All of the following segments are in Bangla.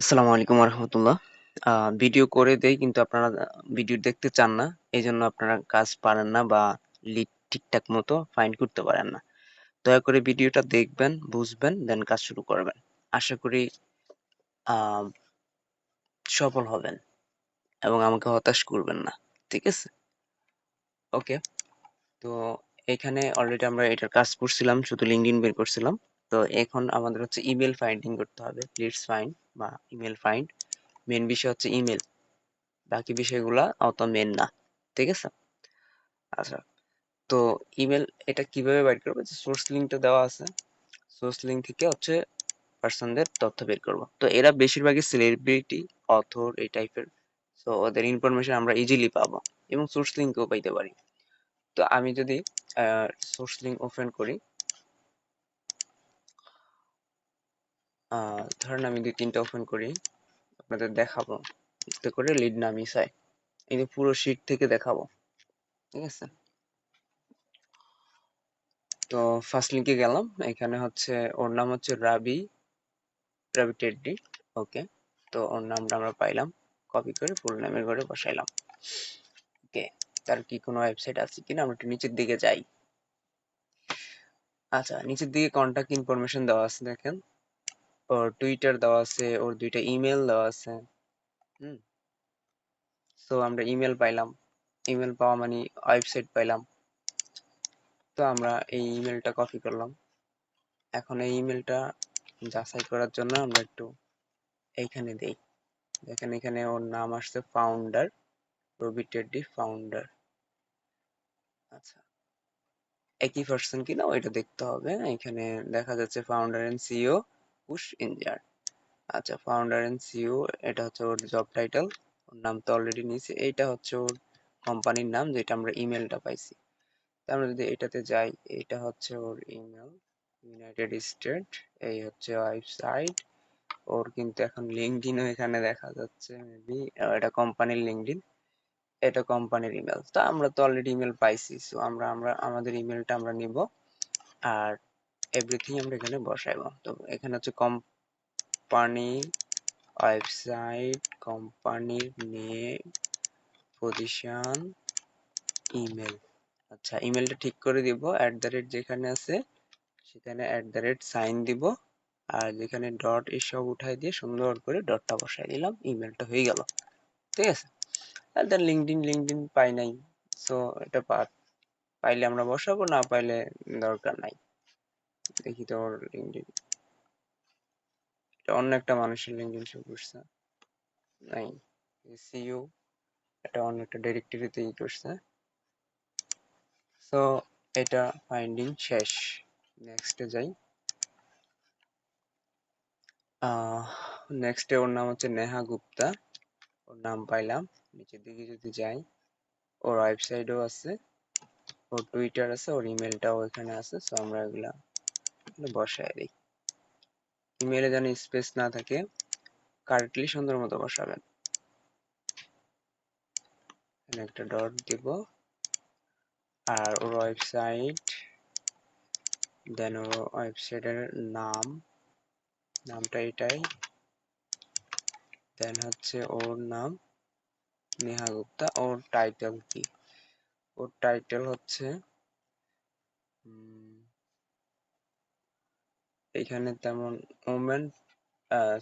আসসালামু আলাইকুম রহমতুল্লাহ। ভিডিও করে দেই কিন্তু আপনারা ভিডিও দেখতে চান না। এই জন্য আপনারা কাজ পারেন না বা লিড ঠিকঠাক মতো ফাইন্ড করতে পারেন না। দয়া করে ভিডিওটা দেখবেন, বুঝবেন, দেন কাজ শুরু করবেন। আশা করি আহ, সফল হবেন এবং আমাকে হতাশ করবেন না। ঠিক আছে? ওকে। তো এখানে অলরেডি আমরা এটার কাজ করছিলাম, শুধু লিঙ্কডইন বের করছিলাম। তো এখন আমাদের হচ্ছে ইমেল ফাইন্ডিং করতে হবে, লিডস ফাইন্ড বা ইমেল ফাইন্ড। মেন বিষয় হচ্ছে ইমেল, বাকি বিষয়গুলা অত মেন না। ঠিক আছে? আচ্ছা, তো ইমেল এটা কিভাবে বাইর করবো? যে সোর্স লিঙ্কটা দেওয়া আছে, সোর্স লিঙ্ক থেকে হচ্ছে পার্সনদের তথ্য বের করব। তো এরা বেশিরভাগই সেলিব্রিটি, অথর এই টাইপের। সো ওদের ইনফরমেশন আমরা ইজিলি পাবো এবং সোর্স লিঙ্কও পাইতে পারি। তো আমি যদি সোর্স লিঙ্ক ওপেন করি, ধরেন আমি 2-3টা ওপেন করি, আপনাদের দেখাবো এতে করে লিড না মিস হয়। এই যে পুরো শিট থেকে দেখাবো। ঠিক আছে? তো ফার্স্ট লিঙ্কে গেলাম, এখানে হচ্ছে ওর নাম হচ্ছে রাবি, রাবি টেডডি। ওকে, তো ওর নামটা আমরা পাইলাম, কপি করে ফুল নামের ঘরে বসাইলাম। ওকে, তার কি কোনো ওয়েবসাইট আছে কিনা আমরা একটু নিচের দিকে যাই। আচ্ছা, নিচের দিকে কন্টাক্ট ইনফরমেশন দেওয়া আছে, দেখেন ওর টুইটার দেওয়া আছে, ওর 2টা ইমেল দেওয়া আছে। হুম, তো আমরা ইমেল পাইলাম, ইমেল পাওয়া মানে ওয়েবসাইট পাইলাম। তো আমরা এই ইমেলটা কপি করলাম। এখন এই ইমেলটা যাচাই করার জন্য আমরা একটু এইখানে দেই। দেখেন এখানে ওর নাম আসছে ফাউন্ডার, রবি টেডডি ফাউন্ডার। আচ্ছা, একই পার্সন কিনা ওইটা দেখতে হবে। এখানে দেখা যাচ্ছে ফাউন্ডার এন্ড সিইও পুশ ইনজার। আচ্ছা, ফাউন্ডার এন্ড সিইও এটা হচ্ছে ওর জব টাইটেল, ওর নাম তো অলরেডি নিয়েছে। এইটা হচ্ছে ওর কোম্পানির নাম, যেটা আমরা ইমেলটা পাইছি। তো আমরা যদি এটাতে যাই, এটা হচ্ছে ওর ইমেল, ইউনাইটেড স্টেট। এই হচ্ছে ওয়েবসাইট ওর, কিন্তু এখন লিঙ্কডইনও এখানে দেখা যাচ্ছে মেবি। এটা কোম্পানির লিঙ্কডইন, এটা কোম্পানির ইমেল। তো আমরা তো অলরেডি ইমেল পাইছি, সো আমরা আমরা আমাদের ইমেলটা আমরা নিব আর এভরিথিং আমরা এখানে বসাইবো। তো এখানে হচ্ছে কোম্পানি ওয়েবসাইট, কোম্পানির নেম, পজিশন, ইমেল। আচ্ছা, ইমেলটা ঠিক করে দিব, যেখানে আছে সেখানে সাইন দিব, আর যেখানে ডট এসব উঠাই দিয়ে সুন্দর করে ডটটা বসাই দিলাম, ইমেলটা হয়ে গেল। ঠিক আছে? আর দেন লিঙ্কডইন পাই নাই, সো এটা পাইলে আমরা বসাবো, না পাইলে দরকার নাই। দেখি তো ওর লিঙ্কডইন, এটা অন্য একটা মানুষের লিঙ্কডইন শো করছে, নাই। সিইউ, এটা অন্য একটা ডিরেক্টরিতে করছে। সো এটা ফাইন্ডিং শেষ। নেক্সটে যাই। নেক্সটে ওর নাম হচ্ছে নেহা গুপ্তা, ওর নাম পাইলাম। নিচের দিকে যদি যাই, ওর ওয়েবসাইটও আছে, ওর টুইটার আছে, ওর ইমেলটাও এখানে আছে। সো আমরা এগুলা বসায় দিই। ইমেলে যেন স্পেস না থাকে, কারেক্টলি সুন্দর মতো বসাবেন। এখানে একটা ডট দিব, আর ওর ওয়েবসাইট, দেন ওর ওয়েবসাইটের নামটা এটাই, দেন হচ্ছে ওর নাম নেহা গুপ্তা। ওর টাইটেল কি? ওর টাইটেল হচ্ছে এখানে তেমন ওমেন,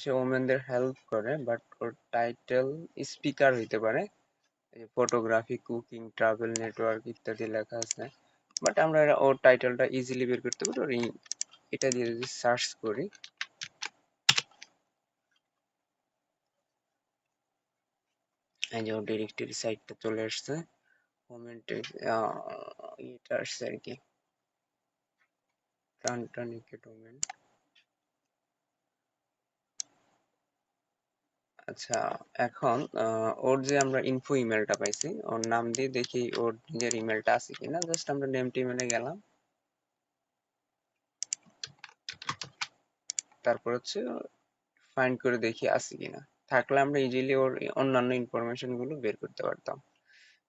সে ওমেনদের হেল্প করে, বাট ওর টাইটেল স্পিকার হইতে পারে। ফটোগ্রাফি, কুকিং, ট্রাভেল, নেটওয়ার্ক ইত্যাদি লেখা আছে। বাট আমরা ওর টাইটেলটা ইজিলি বের করতে পারি। ওর এটা দিয়ে যদি সার্চ করি, এই যে ওর ডিরেক্টরি সাইটটা চলে আসছে, কমেন্টে এটা আসছে আর কি, টানটানিকে ডোমেন। আচ্ছা, এখন ওর যে আমরা ইনফো ইমেলটা পাইছি, ওর নাম দিয়ে দেখি ওর নিজের ইমেলটা আছে কিনা। জাস্ট আমরা নেম টিমেলে গেলাম, তারপর হচ্ছে ফাইন্ড করে দেখি আছে কিনা। থাকলে আমরা ইজিলি ওর অন্যান্য ইনফরমেশন গুলো বের করতে পারতাম।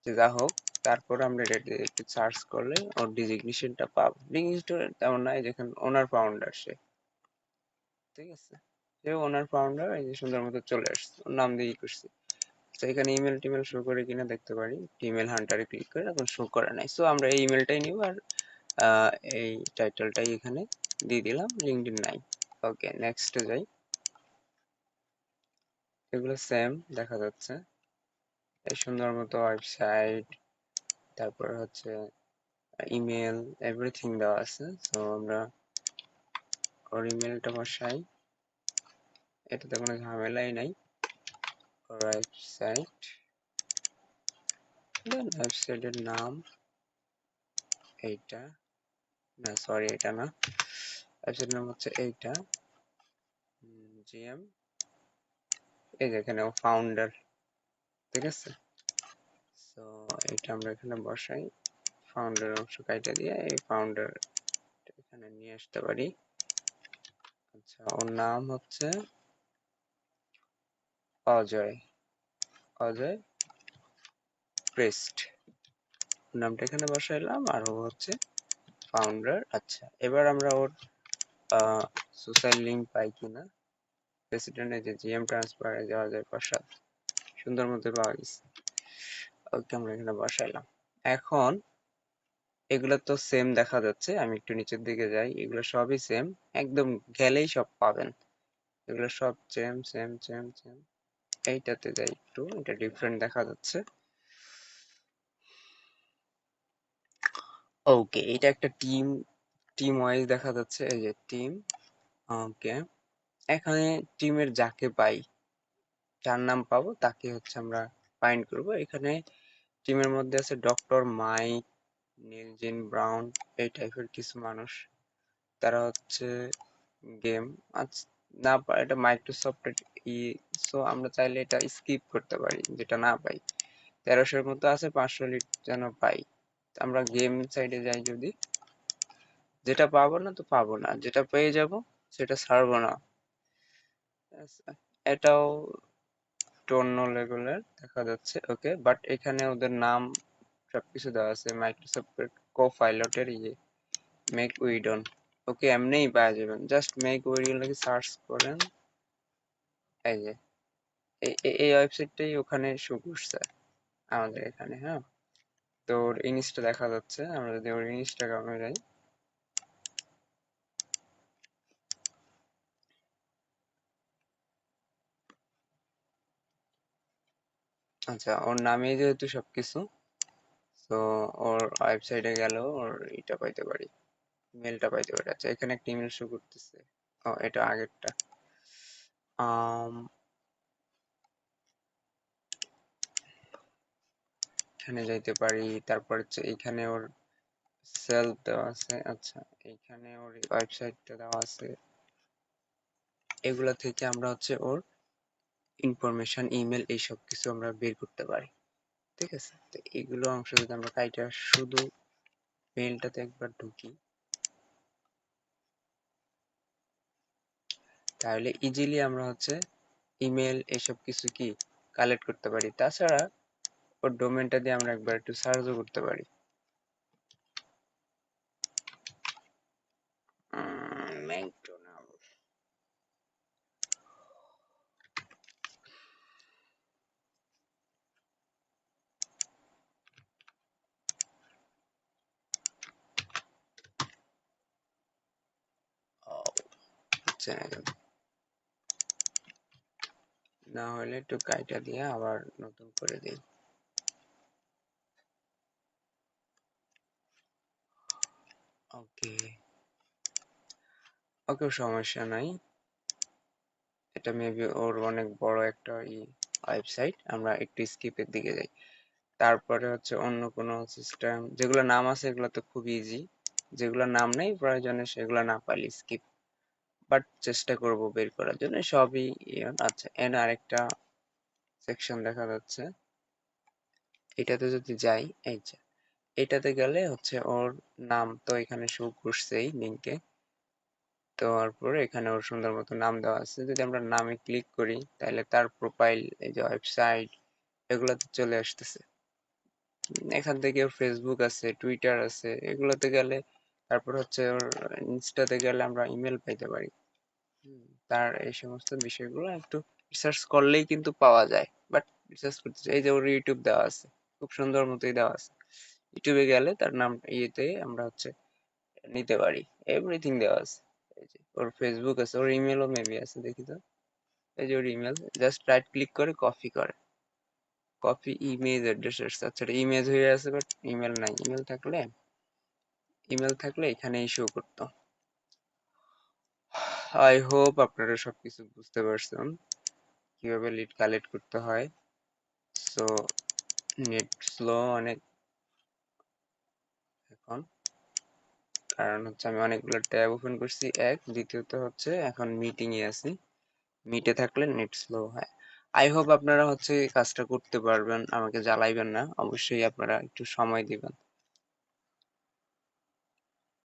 যে যা হোক, তারপর আমরা এটা একটু সার্চ করলে ওর ডিজিগনেশনটা পাবো। ডিজিগনেশন তেমন নাই, যেখানে ওনার ফাউন্ডার সে। ঠিক আছে? যে ওনার ফাউন্ডার, এই যে সুন্দর মতো চলে আসছে, ওর নাম দিয়ে করছি। তো এখানে ইমেল টিমেল শো করে কিনা দেখতে পারি, ইমেল হান্টারে ক্লিক করে এখন শো করে নাই। সো আমরা এই ইমেলটাই নিব আর আহ, এই টাইটেলটাই এখানে দিয়ে দিলাম, লিঙ্কডইন নাই। ওকে, নেক্সটে যাই। এগুলো সেম দেখা যাচ্ছে, এই সুন্দর মতো ওয়েবসাইট, তারপর হচ্ছে ইমেল, এভরিথিং দেওয়া আছে। তো আমরা ওর ইমেলটা বসাই, এটাতে কোনো ঝামেলাই নাই। ওয়েবসাইট, দেন ওয়েবসাইটের নাম এইটা, না সরি এটা না, ওয়েবসাইট নাম হচ্ছে এইটা, জিএম, এই যে এখানে ফাউন্ডার, ঠিক আছে। সো এটা আমরা এখানে বসাই, ফাউন্ডার অংশ কাইটা দিয়ে এই ফাউন্ডার এখানে নিয়ে আসতে পারি। আচ্ছা, ওর নাম হচ্ছে অজয়, অজয় প্রেস্ট, নামটা এখানে বসাইলাম, আর ও হচ্ছে ফাউন্ডার। আচ্ছা, এবার আমরা ওর সোশ্যাল লিঙ্ক পাই কিনা, প্রেসিডেন্ট, এই যে জিএম ট্রান্সফার, এই যে অজয় প্রসাদ, সুন্দর মতো পাওয়া গেছে। ওকে, আমরা এখানে বসাইলাম। এখন এগুলো তো সেম দেখা যাচ্ছে, আমি একটু নিচের দিকে যাই, এগুলো সবই সেম, একদম গেলেই সব পাবেন, এগুলো সব সেম সেম সেম সেম। এইটাতে যাই একটু, এটা ডিফারেন্ট দেখা যাচ্ছে। ওকে, এটা একটা টিম, টিম ওয়াইজ দেখা যাচ্ছে, এই যে টিম। ওকে, এখানে টিমের যাকে পাই, যার নাম পাবো তাকে হচ্ছে আমরা ফাইন্ড করব। এখানে টিমের মধ্যে আছে ডক্টর মাইক, নীলজিন ব্রাউন, এই টাইপের কিছু মানুষ, তারা হচ্ছে গেম, আচ্ছা না এটা মাইক্রোসফট ই। সো আমরা চাইলে এটা স্কিপ করতে পারি, যেটা না পাই। 1300-এর মতো আছে, 500 লিট যেন পাই। আমরা গেম সাইডে যাই, যদি যেটা পাবো না তো পাবো না, যেটা পেয়ে যাব সেটা ছাড়বো না। আচ্ছা, এটাও একটু অন্য লেভেলের দেখা যাচ্ছে। ওকে, বাট এখানে ওদের নাম সবকিছু দেওয়া আছে, মাইক্রোসফটের কো পাইলটের ইয়ে মেক উইডন। ওকে, এমনিই পাওয়া যাবেন, জাস্ট মেক উইডন লিখে সার্চ করেন, এই যে এই ওয়েবসাইটটাই ওখানে শো করছে আমাদের এখানে। হ্যাঁ, তো ওর ইনিশটা দেখা যাচ্ছে, আমরা যদি ওর ইনস্টাগ্রামে যাই, আচ্ছা ওর নামেই যেহেতু সবকিছু, তো ওর ওয়েবসাইটে গেল ওর এটা পাইতে পারি, ইমেলটা পাইতে পারি। আচ্ছা, এখানে একটা ইমেল শো করতেছে, ও এটা আগেরটা। আম এখানে যাইতে পারি, তারপর হচ্ছে এখানে ওর সেলফ দেওয়া আছে। আচ্ছা, এখানে ওর ওয়েবসাইটটা দেওয়া আছে, এগুলা থেকে আমরা হচ্ছে ওর ইনফরমেশন, ইমেল, এইসব কিছু আমরা বের করতে পারি, ঠিক আছে। তো এগুলো অংশ যদি আমরা কাইটা শুধু মেইলটাতে একবার ঢুকি, তাহলে ইজিলি আমরা হচ্ছে ইমেল এসব কিছু কি কালেক্ট করতে পারি। তাছাড়া ওর ডোমেনটা দিয়ে আমরা একবার একটু সার্চও করতে পারি। ম্যাকডোনাল্ড, হচ্ছে না কেন? না হলে একটু কাইটা দিয়ে আবার নতুন করে দিই। ওকে, ওকে, সমস্যা নাই, এটা মেবি ওর অনেক বড় একটা ওয়েবসাইট, আমরা একটু স্কিপের দিকে যাই। তারপরে হচ্ছে অন্য কোনো সিস্টেম, যেগুলো নাম আছে এগুলো তো খুব ইজি, যেগুলো নাম নেই প্রয়োজনে সেগুলো না পারলে স্কিপ, বাট চেষ্টা করব বের করার জন্য সবই আচ্ছা, এর আরেকটা সেকশন দেখা যাচ্ছে, এটাতে যদি যাই, এই যে এটাতে গেলে হচ্ছে ওর নাম তো এখানে শো করছেই লিঙ্কে, তো তারপরে এখানে ওর সুন্দর মতো নাম দেওয়া আছে। যদি আমরা নামে ক্লিক করি তাহলে তার প্রোফাইল, এই যে ওয়েবসাইট, এগুলোতে চলে আসতেছে। এখান থেকে ওর ফেসবুক আছে, টুইটার আছে, এগুলোতে গেলে, তারপর হচ্ছে ওর ইনস্টাতে গেলে আমরা ইমেল পাইতে পারি। তার এই সমস্ত বিষয়গুলো একটু রিসার্চ করলেই কিন্তু পাওয়া যায়, বাট রিসার্চ করতে চাই। এই যে ওর ইউটিউব দেওয়া আছে, খুব সুন্দর মতোই দেওয়া আছে। ইউটিউবে গেলে তার নাম ইয়েতে আমরা হচ্ছে নিতে পারি, এভরিথিং দেওয়া আছে। এই যে ওর ফেসবুক আছে, ওর ইমেলও মেবি আছে, দেখি তো। এই যে ওর ইমেল, জাস্ট রাইট ক্লিক করে কপি করে, কপি ইমেজ অ্যাড্রেস। আচ্ছা, এটা ইমেজ হয়ে আছে, বাট ইমেল নাই। ইমেল থাকলে এখানেই শো করতো। আই হোপ আপনারা সবকিছু বুঝতে পারছেন কিভাবে লিড কালেক্ট করতে হয়। সো নেট স্লো অনেক এখন, কারণ হচ্ছে আমি অনেকগুলো ট্যাব ওপেন করছি, দ্বিতীয়ত হচ্ছে এখন মিটিং এ আছি। মিটে থাকলে নেট স্লো হয়। আই হোপ আপনারা হচ্ছে এই কাজটা করতে পারবেন, আমাকে জ্বালাইবেন না, অবশ্যই আপনারা একটু সময় দিবেন।